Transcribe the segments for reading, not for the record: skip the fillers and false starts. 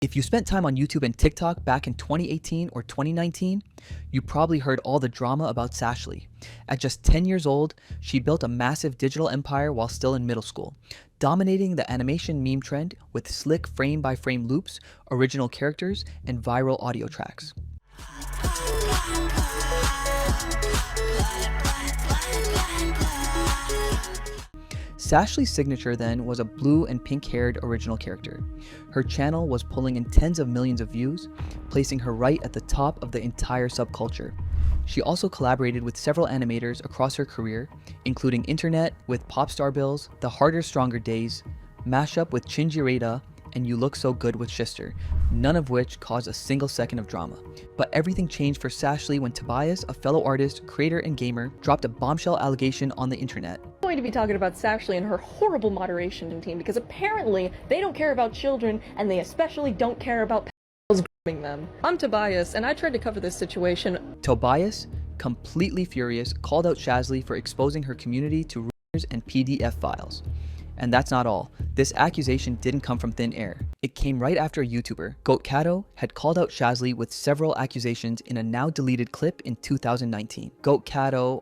If you spent time on YouTube and TikTok back in 2018 or 2019, you probably heard all the drama about Sashley. At just 10 years old, she built a massive digital empire while still in middle school, dominating the animation meme trend with slick frame-by-frame loops, original characters, and viral audio tracks. Sashley's signature then was a blue and pink-haired original character. Her channel was pulling in tens of millions of views, placing her right at the top of the entire subculture. She also collaborated with several animators across her career, including Internet with Popstar Bills, The Harder Stronger Days, Mashup with Chinjirada, and You Look So Good with Shister, none of which caused a single second of drama. But everything changed for Sashley when Tobias, a fellow artist, creator, and gamer, dropped a bombshell allegation on the internet. I'm going to be talking about Sashley and her horrible moderation team because apparently they don't care about children and they especially don't care about pedophiles grooming them. I'm Tobias and I tried to cover this situation. Tobias, completely furious, called out Sashley for exposing her community to rumors and PDF files. And that's not all. This accusation didn't come from thin air. It came right after a YouTuber, Goat had called out Sashley with several accusations in a now deleted clip in 2019. Goat,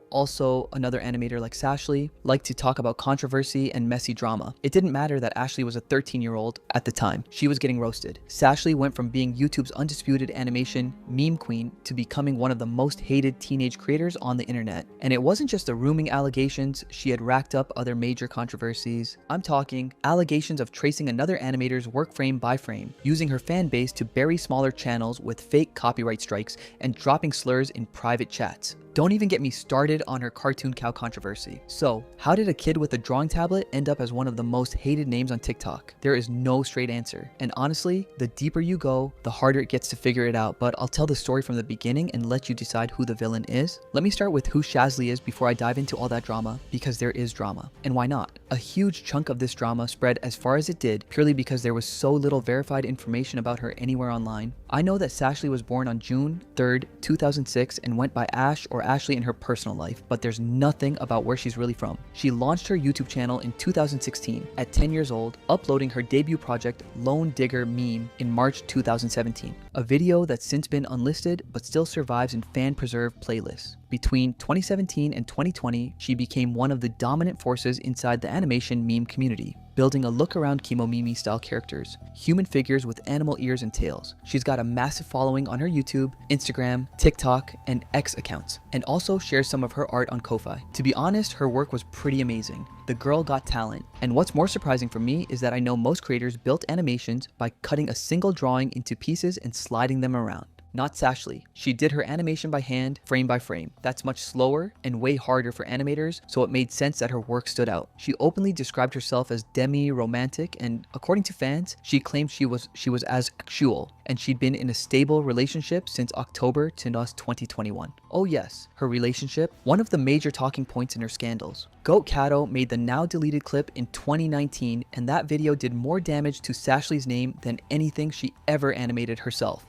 also another animator like Sashley, liked to talk about controversy and messy drama. It didn't matter that Ashley was a 13-year-old at the time. She was getting roasted. Sashley went from being YouTube's undisputed animation meme queen to becoming one of the most hated teenage creators on the internet. And it wasn't just the grooming allegations, she had racked up other major controversies. I'm talking allegations of tracing another animator's work frame by frame, using her fan base to bury smaller channels with fake copyright strikes, and dropping slurs in private chats. Don't even get me started on her cartoon cow controversy. So, how did a kid with a drawing tablet end up as one of the most hated names on TikTok? There is no straight answer. And honestly, the deeper you go, the harder it gets to figure it out, but I'll tell the story from the beginning and let you decide who the villain is. Let me start with who Sashley is before I dive into all that drama, because there is drama. And why not? A huge chunk of this drama spread as far as it did purely because there was so little verified information about her anywhere online. I know that Sashley was born on June 3rd, 2006 and went by Ash or Ashley in her personal life, but there's nothing about where she's really from. She launched her YouTube channel in 2016 at 10 years old, uploading her debut project Lone Digger Meme in March 2017, a video that's since been unlisted but still survives in fan-preserved playlists. Between 2017 and 2020, she became one of the dominant forces inside the animation meme community, building a look-around Kimo style characters, human figures with animal ears and tails. She's got a massive following on her YouTube, Instagram, TikTok, and X accounts, and also shares some of her art on Ko-Fi. To be honest, her work was pretty amazing. The girl got talent. And what's more surprising for me is that I know most creators built animations by cutting a single drawing into pieces and sliding them around. Not Sashley. She did her animation by hand, frame by frame. That's much slower and way harder for animators, so it made sense that her work stood out. She openly described herself as demi-romantic, and according to fans, she claimed she was asexual, and she'd been in a stable relationship since October to 2021. Oh yes, her relationship, one of the major talking points in her scandals. Goat made the now deleted clip in 2019, and that video did more damage to Sashley's name than anything she ever animated herself.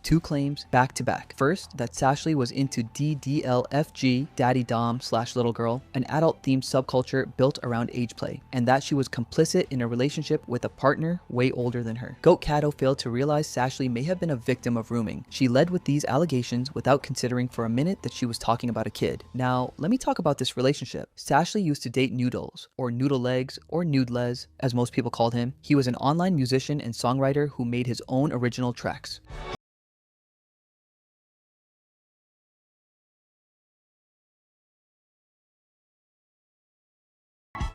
Two claims back to back. First, that Sashley was into DDLFG, Daddy Dom / Little Girl, an adult themed subculture built around age play, and that she was complicit in a relationship with a partner way older than her. Goat failed to realize Sashley may have been a victim of grooming. She led with these allegations without considering for a minute that she was talking about a kid. Now, let me talk about this relationship. Sashley used to date Noodles, or Noodle Legs, or Noodles, as most people called him. He was an online musician and songwriter who made his own original tracks.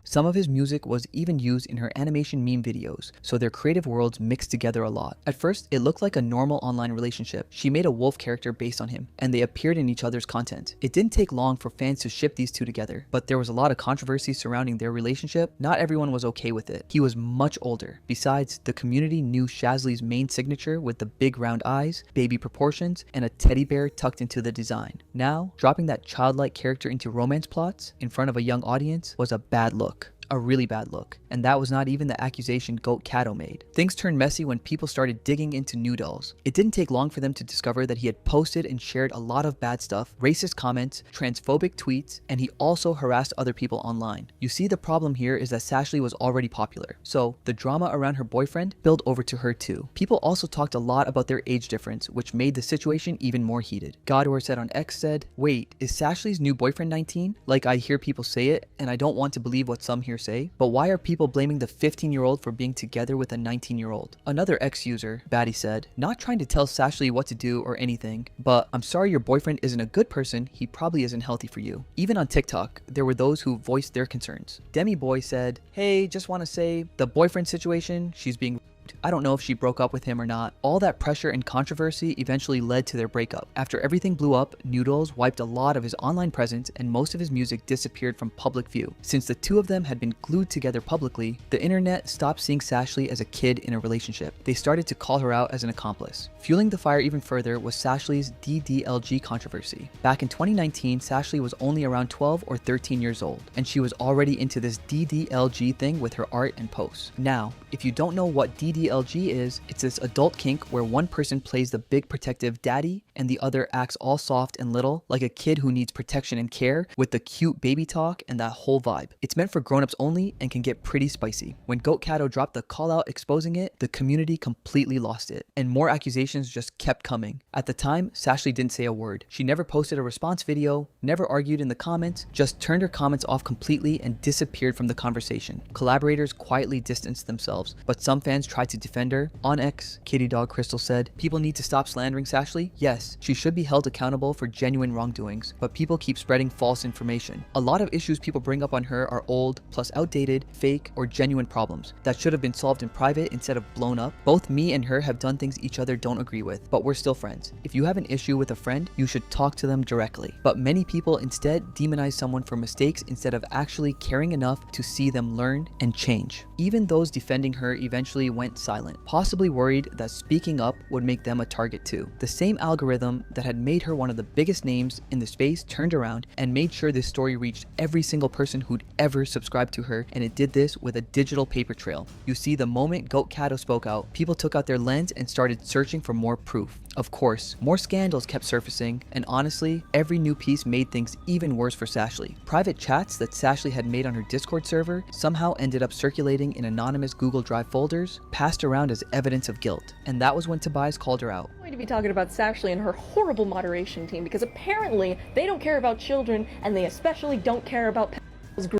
Some of his music was even used in her animation meme videos, so their creative worlds mixed together a lot. At first, it looked like a normal online relationship. She made a wolf character based on him, and they appeared in each other's content. It didn't take long for fans to ship these two together, but there was a lot of controversy surrounding their relationship. Not everyone was okay with it. He was much older. Besides, the community knew Sashley's main signature with the big round eyes, baby proportions, and a teddy bear tucked into the design. Now, dropping that childlike character into romance plots in front of a young audience was a bad look. a really bad look. And that was not even the accusation Goat Cato made. Things turned messy when people started digging into Noodles. It didn't take long for them to discover that he had posted and shared a lot of bad stuff, racist comments, transphobic tweets, and he also harassed other people online. You see, the problem here is that Sashley was already popular, so the drama around her boyfriend spilled over to her too. People also talked a lot about their age difference, which made the situation even more heated. Godor said on X said, "Wait, is Sashley's new boyfriend 19? Like, I hear people say it, and I don't want to believe what some here say, but why are people blaming the 15-year-old for being together with a 19-year-old? Another X user, Batty, said, "Not trying to tell Sashley what to do or anything, but I'm sorry your boyfriend isn't a good person, he probably isn't healthy for you." Even on TikTok, there were those who voiced their concerns. Demi Boy said, "Hey, just want to say, the boyfriend situation, she's being I don't know if she broke up with him or not. All that pressure and controversy eventually led to their breakup. After everything blew up, Noodles wiped a lot of his online presence and most of his music disappeared from public view. Since the two of them had been glued together publicly, the internet stopped seeing Sashley as a kid in a relationship. They started to call her out as an accomplice. Fueling the fire even further was Sashley's DDLG controversy. Back in 2019, Sashley was only around 12 or 13 years old, and she was already into this DDLG thing with her art and posts. Now, if you don't know what DDLG is, it's this adult kink where one person plays the big protective daddy and the other acts all soft and little, like a kid who needs protection and care, with the cute baby talk and that whole vibe. It's meant for grown-ups only and can get pretty spicy. When Goat Cato dropped the call out exposing it, the community completely lost it, and more accusations just kept coming. At the time, Sashley didn't say a word. She never posted a response video, never argued in the comments, just turned her comments off completely and disappeared from the conversation. Collaborators quietly distanced themselves, but some fans tried to defend her. On X, Kitty Dog Crystal said, "People need to stop slandering Sashley. Yes, she should be held accountable for genuine wrongdoings, but people keep spreading false information. A lot of issues people bring up on her are old, plus outdated, fake, or genuine problems that should have been solved in private instead of blown up. Both me and her have done things each other don't agree with, but we're still friends. If you have an issue with a friend, you should talk to them directly." But many people instead demonize someone for mistakes instead of actually caring enough to see them learn and change. Even those defending her eventually went silent, possibly worried that speaking up would make them a target too. The same algorithm that had made her one of the biggest names in the space turned around and made sure this story reached every single person who'd ever subscribed to her, and it did this with a digital paper trail. You see, the moment Goat Cato spoke out, people took out their lens and started searching for more proof. Of course, more scandals kept surfacing, and honestly, every new piece made things even worse for Sashley. Private chats that Sashley had made on her Discord server somehow ended up circulating in anonymous Google Drive folders, passed around as evidence of guilt. And that was when Tobias called her out. I'm going to be talking about Sashley and her horrible moderation team because apparently they don't care about children and they especially don't care about pedophiles.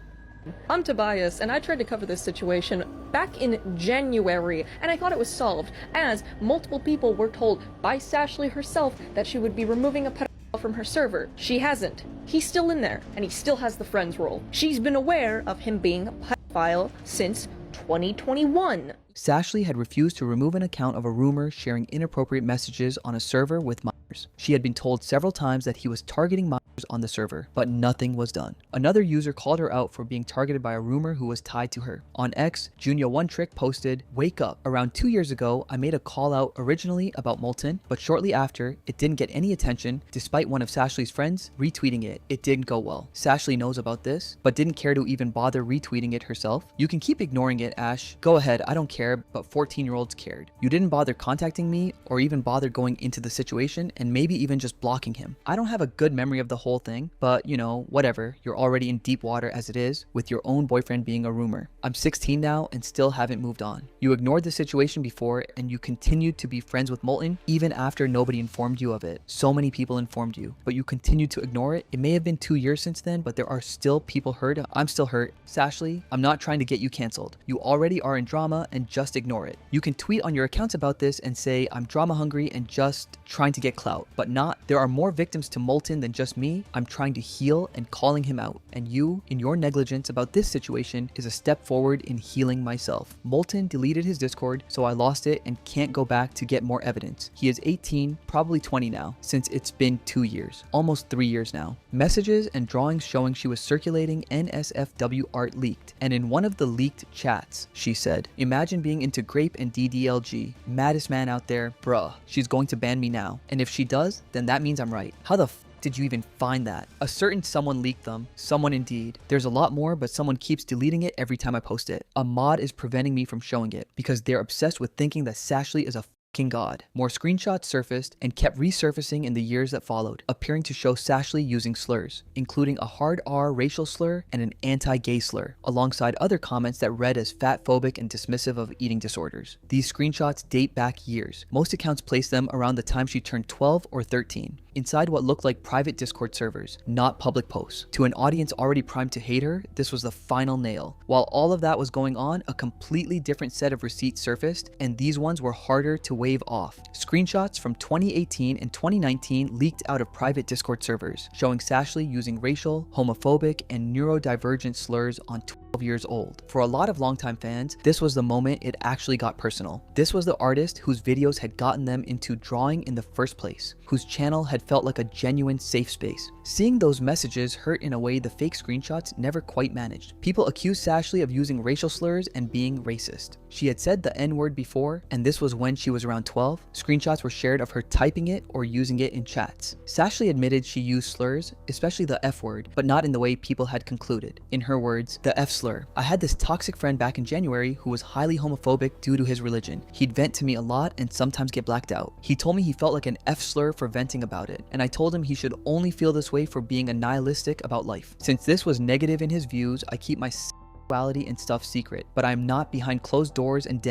I'm Tobias, and I tried to cover this situation back in January, and I thought it was solved, as multiple people were told by Sashley herself that she would be removing a pedophile from her server. She hasn't. He's still in there, and he still has the friends role. She's been aware of him being a pedophile since 2021. Sashley had refused to remove an account of a rumor sharing inappropriate messages on a server with minors. She had been told several times that he was targeting minors on the server, but nothing was done. Another user called her out for being targeted by a rumor who was tied to her. On X, Junia One Trick posted, "Wake up. Around 2 years ago, I made a call out originally about Molten, but shortly after, it didn't get any attention despite one of Sashley's friends retweeting it. It didn't go well. Sashley knows about this, but didn't care to even bother retweeting it herself. You can keep ignoring it, Ash. Go ahead, I don't care, but 14-year-olds cared. You didn't bother contacting me or even bother going into the situation and maybe even just blocking him. I don't have a good memory of the whole thing, but you know, whatever. You're already in deep water as it is, with your own boyfriend being a rumor. I'm 16 now and still haven't moved on. You ignored the situation before and you continued to be friends with Molten even after nobody informed you of it. So many people informed you, but you continued to ignore it. It may have been 2 years since then, but there are still people hurt. I'm still hurt. Sashley, I'm not trying to get you canceled. You already are in drama and just ignore it. You can tweet on your accounts about this and say I'm drama hungry and just trying to get clout, but not. There are more victims to Molten than just me. I'm trying to heal and calling him out, and you, in your negligence about this situation, is a step forward in healing myself. Molten deleted his Discord, so I lost it and can't go back to get more evidence. He is 18, probably 20 now, since it's been 2 years, almost 3 years now. Messages and drawings showing she was circulating NSFW art leaked, and in one of the leaked chats, she said, "Imagine being into Grape and DDLG. Maddest man out there, bruh. She's going to ban me now. And if she does, then that means I'm right. How the did you even find that? A certain someone leaked them. Someone indeed. There's a lot more, but someone keeps deleting it every time I post it. A mod is preventing me from showing it because they're obsessed with thinking that Sashley is a fucking god. More screenshots surfaced and kept resurfacing in the years that followed, appearing to show Sashley using slurs, including a hard R racial slur and an anti-gay slur, alongside other comments that read as fatphobic and dismissive of eating disorders. These screenshots date back years. Most accounts place them around the time she turned 12 or 13. Inside what looked like private Discord servers, not public posts. To an audience already primed to hate her, this was the final nail. While all of that was going on, a completely different set of receipts surfaced, and these ones were harder to wave off. Screenshots from 2018 and 2019 leaked out of private Discord servers, showing Sashley using racial, homophobic, and neurodivergent slurs on 12 years old. For a lot of longtime fans, this was the moment it actually got personal. This was the artist whose videos had gotten them into drawing in the first place, whose channel had felt like a genuine safe space. Seeing those messages hurt in a way the fake screenshots never quite managed. People accused Sashley of using racial slurs and being racist. She had said the N-word before, and this was when she was around 12. Screenshots were shared of her typing it or using it in chats. Sashley admitted she used slurs, especially the F word, but not in the way people had concluded. In her words, the F slur. I had this toxic friend back in January who was highly homophobic due to his religion. He'd vent to me a lot and sometimes get blacked out. He told me he felt like an F slur for venting about it, and I told him he should only feel this way for being a nihilistic about life. Since this was negative in his views, I keep my sexuality and stuff secret, but I'm not behind closed doors and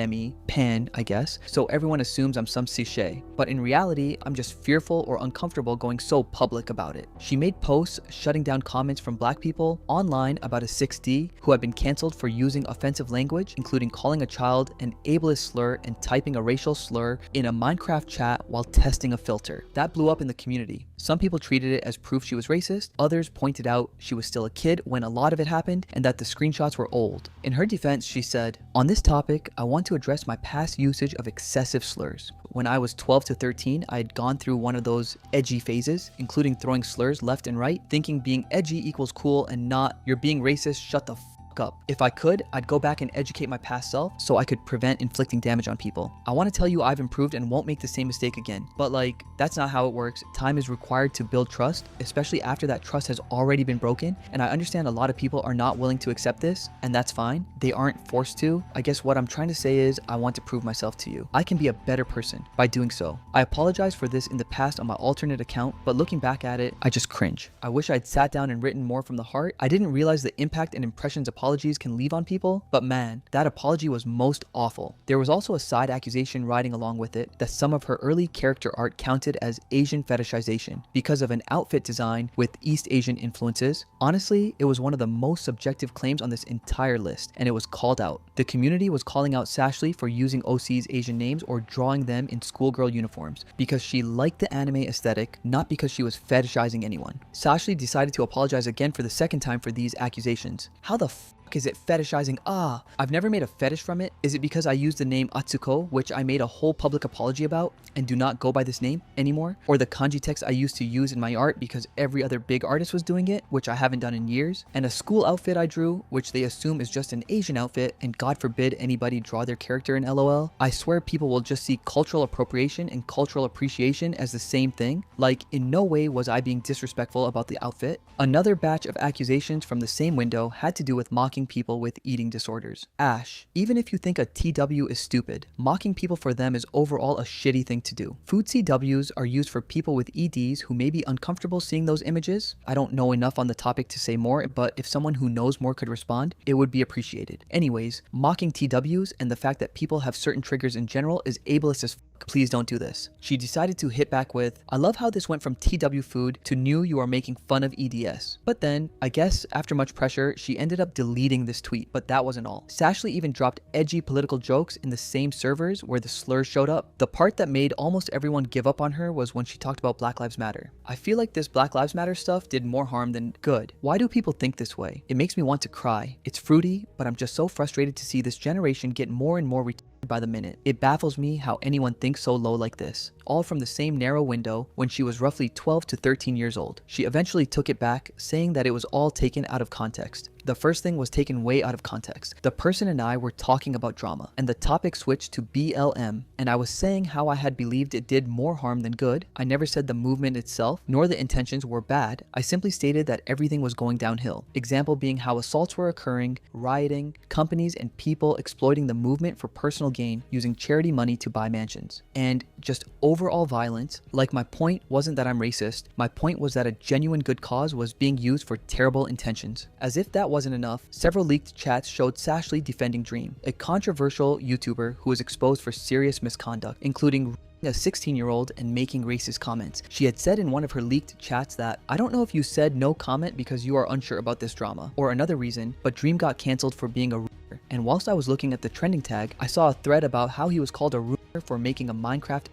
pan, I guess, so everyone assumes I'm some cliché. But in reality, I'm just fearful or uncomfortable going so public about it. She made posts shutting down comments from black people online about a 6D who had been cancelled for using offensive language, including calling a child an ableist slur and typing a racial slur in a Minecraft chat while testing a filter. That blew up in the community. Some people treated it as proof she was racist, others pointed out she was still a kid when a lot of it happened and that the screenshots were old. In her defense, she said, "On this topic, I want to address my past usage of excessive slurs. When I was 12 to 13, I had gone through one of those edgy phases, including throwing slurs left and right, thinking being edgy equals cool and not, you're being racist, shut the f up. If I could, I'd go back and educate my past self so I could prevent inflicting damage on people. I want to tell you I've improved and won't make the same mistake again. But like, that's not how it works. Time is required to build trust, especially after that trust has already been broken. And I understand a lot of people are not willing to accept this, and that's fine. They aren't forced to. I guess what I'm trying to say is I want to prove myself to you. I can be a better person by doing so. I apologize for this in the past on my alternate account, but looking back at it, I just cringe. I wish I'd sat down and written more from the heart. I didn't realize the impact and impressions apologies can leave on people, but man, that apology was most awful. There was also a side accusation riding along with it that some of her early character art counted as Asian fetishization because of an outfit design with East Asian influences. Honestly, it was one of the most subjective claims on this entire list, and it was called out. The community was calling out Sashley for using OC's Asian names or drawing them in schoolgirl uniforms because she liked the anime aesthetic, not because she was fetishizing anyone. Sashley decided to apologize again for the second time for these accusations. How the is it fetishizing? I've never made a fetish from it. Is it because I used the name Atsuko, which I made a whole public apology about and do not go by this name anymore? Or the kanji text I used to use in my art because every other big artist was doing it, which I haven't done in years? And a school outfit I drew, which they assume is just an Asian outfit, and God forbid anybody draw their character in LOL. I swear people will just see cultural appropriation and cultural appreciation as the same thing. Like, in no way was I being disrespectful about the outfit. Another batch of accusations from the same window had to do with mocking people with eating disorders. Ash, even if you think a TW is stupid, mocking people for them is overall a shitty thing to do. Food CWs are used for people with EDs who may be uncomfortable seeing those images. I don't know enough on the topic to say more, but if someone who knows more could respond, it would be appreciated. Anyways, mocking TWs and the fact that people have certain triggers in general is ableist as please don't do this. She decided to hit back with, I love how this went from TW food to new you are making fun of EDS. But then, I guess after much pressure, she ended up deleting this tweet, but that wasn't all. Sashley even dropped edgy political jokes in the same servers where the slurs showed up. The part that made almost everyone give up on her was when she talked about Black Lives Matter. I feel like this Black Lives Matter stuff did more harm than good. Why do people think this way? It makes me want to cry. It's fruity, but I'm just so frustrated to see this generation get more and more by the minute. It baffles me how anyone thinks so low like this. All from the same narrow window when she was roughly 12 to 13 years old. She eventually took it back, saying that it was all taken out of context. The first thing was taken way out of context. The person and I were talking about drama, and the topic switched to BLM, and I was saying how I had believed it did more harm than good. I never said the movement itself, nor the intentions were bad. I simply stated that everything was going downhill. Example being how assaults were occurring, rioting, companies and people exploiting the movement for personal gain, using charity money to buy mansions, and just overall violence. Like, my point wasn't that I'm racist. My point was that a genuine good cause was being used for terrible intentions. As if that wasn't enough, several leaked chats showed Sashley defending Dream, a controversial YouTuber who was exposed for serious misconduct, including a 16-year-old and making racist comments. She had said in one of her leaked chats that, "I don't know if you said no comment because you are unsure about this drama, or another reason, but Dream got cancelled for being a ruler." And whilst I was looking at the trending tag, I saw a thread about how he was called a ruler for making a Minecraft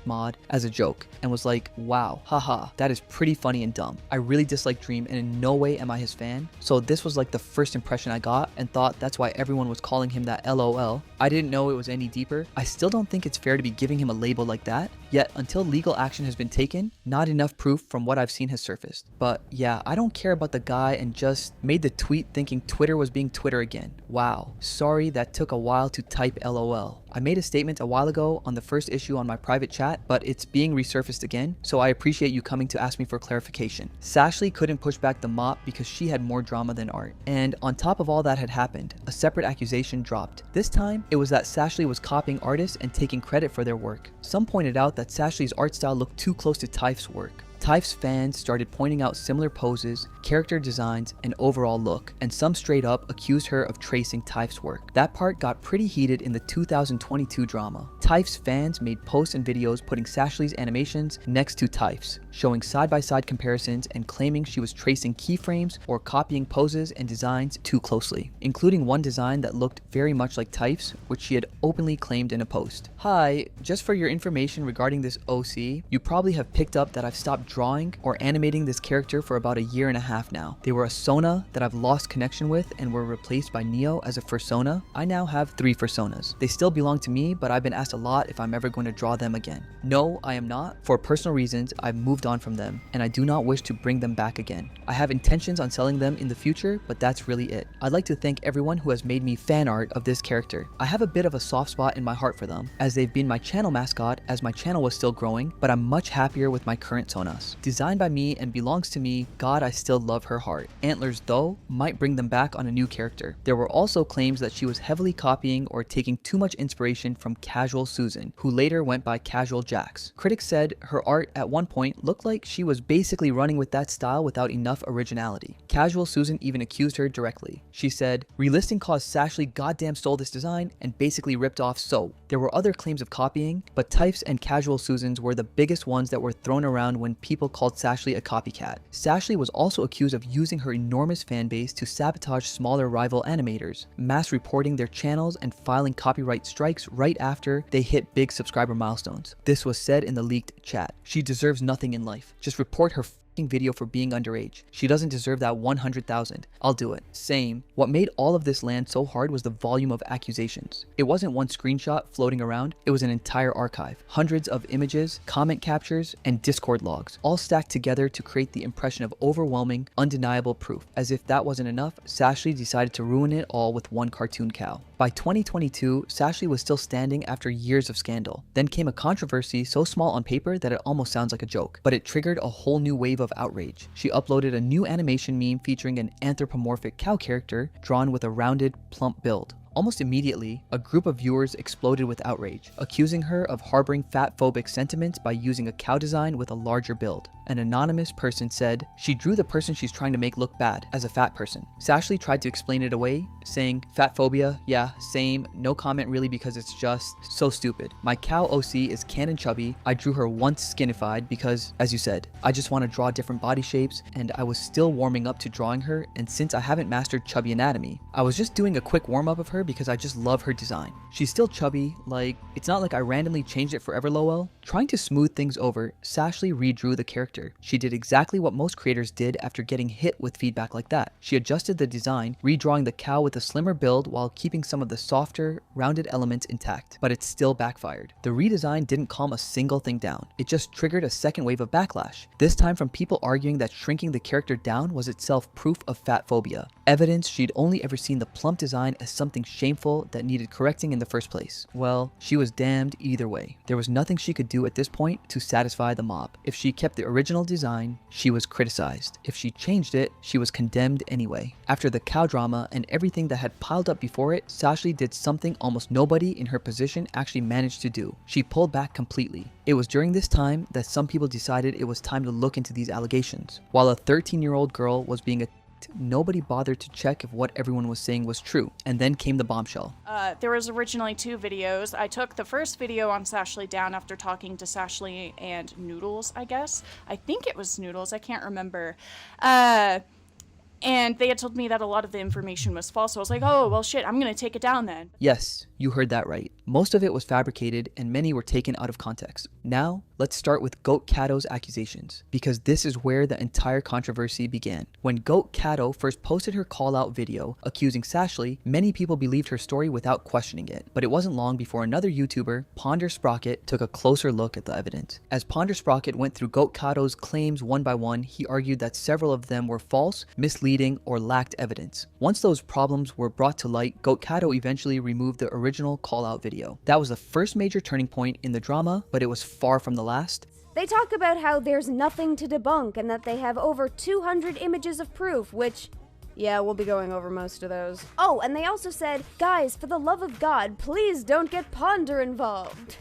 mod as a joke, and was like, wow, haha, that is pretty funny and dumb. I really dislike Dream, and in no way am I his fan, so this was like the first impression I got, and thought that's why everyone was calling him that LOL. I didn't know it was any deeper. I still don't think it's fair to be giving him a label like that, yet until legal action has been taken, not enough proof from what I've seen has surfaced. But yeah, I don't care about the guy and just made the tweet thinking Twitter was being Twitter again. Wow, sorry that took a while to type LOL. I made a statement a while ago on the first issue on my private chat, but it's being resurfaced again, so I appreciate you coming to ask me for clarification. Sashley couldn't push back the mop because she had more drama than art. And on top of all that had happened, a separate accusation dropped. This time, it was that Sashley was copying artists and taking credit for their work. Some pointed out that Sashley's art style looked too close to Typh's work. Typh's fans started pointing out similar poses, character designs, and overall look, and some straight up accused her of tracing Typh's work. That part got pretty heated in the 2022 drama. Typh's fans made posts and videos putting Sashley's animations next to Typh's, showing side-by-side comparisons and claiming she was tracing keyframes or copying poses and designs too closely, including one design that looked very much like Typh's, which she had openly claimed in a post. Hi, just for your information regarding this OC, you probably have picked up that I've stopped drawing or animating this character for about a year and a half now. They were a Sona that I've lost connection with and were replaced by Neo as a fursona. I now have 3 fursonas. They still belong to me, but I've been asked a lot if I'm ever going to draw them again. No, I am not. For personal reasons, I've moved on from them, and I do not wish to bring them back again. I have intentions on selling them in the future, but that's really it. I'd like to thank everyone who has made me fan art of this character. I have a bit of a soft spot in my heart for them, as they've been my channel mascot as my channel was still growing, but I'm much happier with my current Sonas. Designed by me and belongs to me, God, I still love her heart. Antlers, though, might bring them back on a new character. There were also claims that she was heavily copying or taking too much inspiration from Casual Susan, who later went by Casual Jax. Critics said her art at one point looked like she was basically running with that style without enough originality. Casual Susan even accused her directly. She said, "Relisting caused Sashley goddamn stole this design and basically ripped off So." There were other claims of copying, but Typh's and Casual Susan's were the biggest ones that were thrown around when people called Sashley a copycat. Sashley was also accused of using her enormous fan base to sabotage smaller rival animators, mass reporting their channels and filing copyright strikes right after they hit big subscriber milestones. This was said in the leaked chat. She deserves nothing in life. Just report her video for being underage. She doesn't deserve that 100,000. I'll do it. Same. What made all of this land so hard was the volume of accusations. It wasn't one screenshot floating around, it was an entire archive. Hundreds of images, comment captures, and Discord logs, all stacked together to create the impression of overwhelming, undeniable proof. As if that wasn't enough, Sashley decided to ruin it all with one cartoon cow. By 2022, Sashley was still standing after years of scandal. Then came a controversy so small on paper that it almost sounds like a joke, but it triggered a whole new wave of outrage. She uploaded a new animation meme featuring an anthropomorphic cow character drawn with a rounded, plump build. Almost immediately, a group of viewers exploded with outrage, accusing her of harboring fat-phobic sentiments by using a cow design with a larger build. An anonymous person said she drew the person she's trying to make look bad as a fat person. Sashley tried to explain it away, saying, "Fat phobia, yeah, same, no comment really because it's just so stupid. My cow OC is canon chubby. I drew her once skinified because, as you said, I just want to draw different body shapes and I was still warming up to drawing her, and since I haven't mastered chubby anatomy, I was just doing a quick warm-up of her because I just love her design. She's still chubby, like, it's not like I randomly changed it forever lol." Trying to smooth things over, Sashley redrew the character character. She did exactly what most creators did after getting hit with feedback like that. She adjusted the design, redrawing the cow with a slimmer build while keeping some of the softer, rounded elements intact, but it still backfired. The redesign didn't calm a single thing down. It just triggered a second wave of backlash, this time from people arguing that shrinking the character down was itself proof of fat phobia, evidence she'd only ever seen the plump design as something shameful that needed correcting in the first place. Well, she was damned either way. There was nothing she could do at this point to satisfy the mob. If she kept the original design, she was criticized. If she changed it, she was condemned anyway. After the cow drama and everything that had piled up before it, Sashley did something almost nobody in her position actually managed to do. She pulled back completely. It was during this time that some people decided it was time to look into these allegations. While a 13-year-old girl was being attacked, nobody bothered to check if what everyone was saying was true, and then came the bombshell. There was originally 2 videos. I took the first video on Sashley down after talking to Sashley and Noodles, I guess. I think it was Noodles, I can't remember. And they had told me that a lot of the information was false, so I was like, oh, well shit, I'm gonna take it down then. Yes, you heard that right. Most of it was fabricated and many were taken out of context. Now, let's start with Goat Cato's accusations, because this is where the entire controversy began. When Goat Cato first posted her call-out video accusing Sashley, many people believed her story without questioning it. But it wasn't long before another YouTuber, Ponder Sprocket, took a closer look at the evidence. As Ponder Sprocket went through Goat Cato's claims one by one, he argued that several of them were false, misleading, or lacked evidence. Once those problems were brought to light, Goat Cato eventually removed the original call-out video. That was the first major turning point in the drama, but it was far from the last. They talk about how there's nothing to debunk and that they have over 200 images of proof, which, yeah, we'll be going over most of those. Oh, and they also said, guys, for the love of God, please don't get Ponder involved.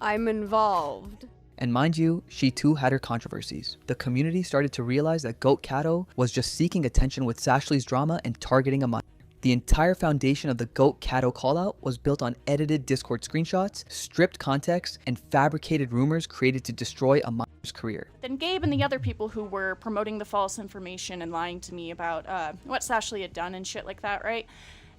I'm involved. And mind you, she too had her controversies. The community started to realize that Goat Cato was just seeking attention with Sashley's drama and targeting a minor. The entire foundation of the Goat Cato callout was built on edited Discord screenshots, stripped context, and fabricated rumors created to destroy a minor's career. Then Gabe and the other people who were promoting the false information and lying to me about what Sashley had done and shit like that, right?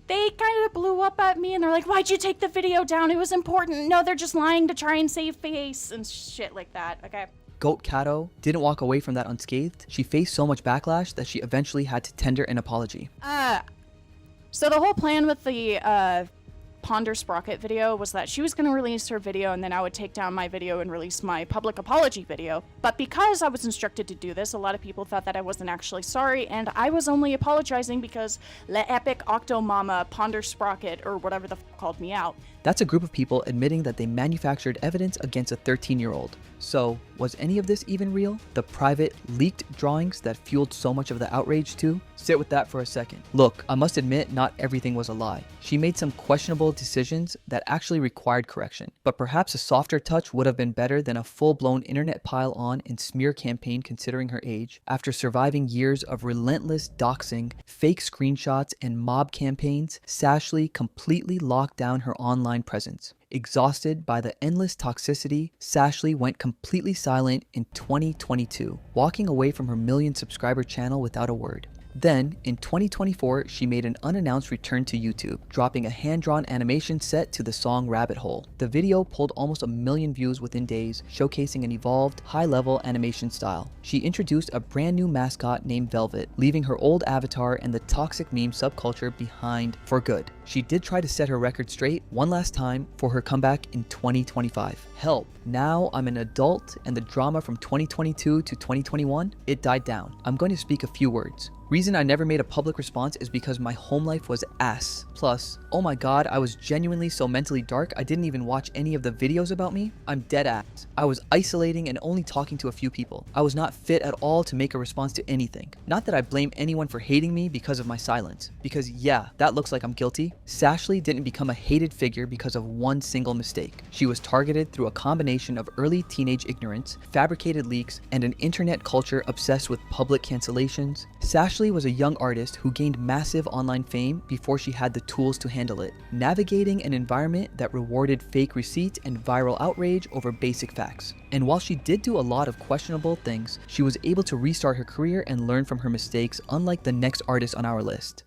They kind of blew up at me and they're like, why'd you take the video down? It was important. No, they're just lying to try and save face and shit like that, okay? Goat Cato didn't walk away from that unscathed. She faced so much backlash that she eventually had to tender an apology. So the whole plan with the Ponder Sprocket video was that she was going to release her video and then I would take down my video and release my public apology video. But because I was instructed to do this, a lot of people thought that I wasn't actually sorry, and I was only apologizing because Le Epic Octomama Ponder Sprocket, or whatever the f called me out. That's a group of people admitting that they manufactured evidence against a 13-year-old. So, was any of this even real? The private, leaked drawings that fueled so much of the outrage too? Sit with that for a second. Look, I must admit not everything was a lie. She made some questionable decisions that actually required correction. But perhaps a softer touch would have been better than a full-blown internet pile-on and smear campaign considering her age. After surviving years of relentless doxing, fake screenshots, and mob campaigns, Sashley completely locked down her online presence. Exhausted by the endless toxicity, Sashley went completely silent in 2022, walking away from her million-subscriber channel without a word. Then, in 2024, she made an unannounced return to YouTube, dropping a hand-drawn animation set to the song Rabbit Hole. The video pulled almost 1 million views within days, showcasing an evolved, high-level animation style. She introduced a brand new mascot named Velvet, leaving her old avatar and the toxic meme subculture behind for good. She did try to set her record straight one last time for her comeback in 2025. Help! Now I'm an adult and the drama from 2022 to 2021, it died down. I'm going to speak a few words. Reason I never made a public response is because my home life was ass. Plus, oh my god, I was genuinely so mentally dark I didn't even watch any of the videos about me. I'm dead ass. I was isolating and only talking to a few people. I was not fit at all to make a response to anything. Not that I blame anyone for hating me because of my silence. Because yeah, that looks like I'm guilty. Sashley didn't become a hated figure because of one single mistake. She was targeted through a combination of early teenage ignorance, fabricated leaks, and an internet culture obsessed with public cancellations. Sashley was a young artist who gained massive online fame before she had the tools to handle it, navigating an environment that rewarded fake receipts and viral outrage over basic facts. And while she did do a lot of questionable things, she was able to restart her career and learn from her mistakes, unlike the next artist on our list.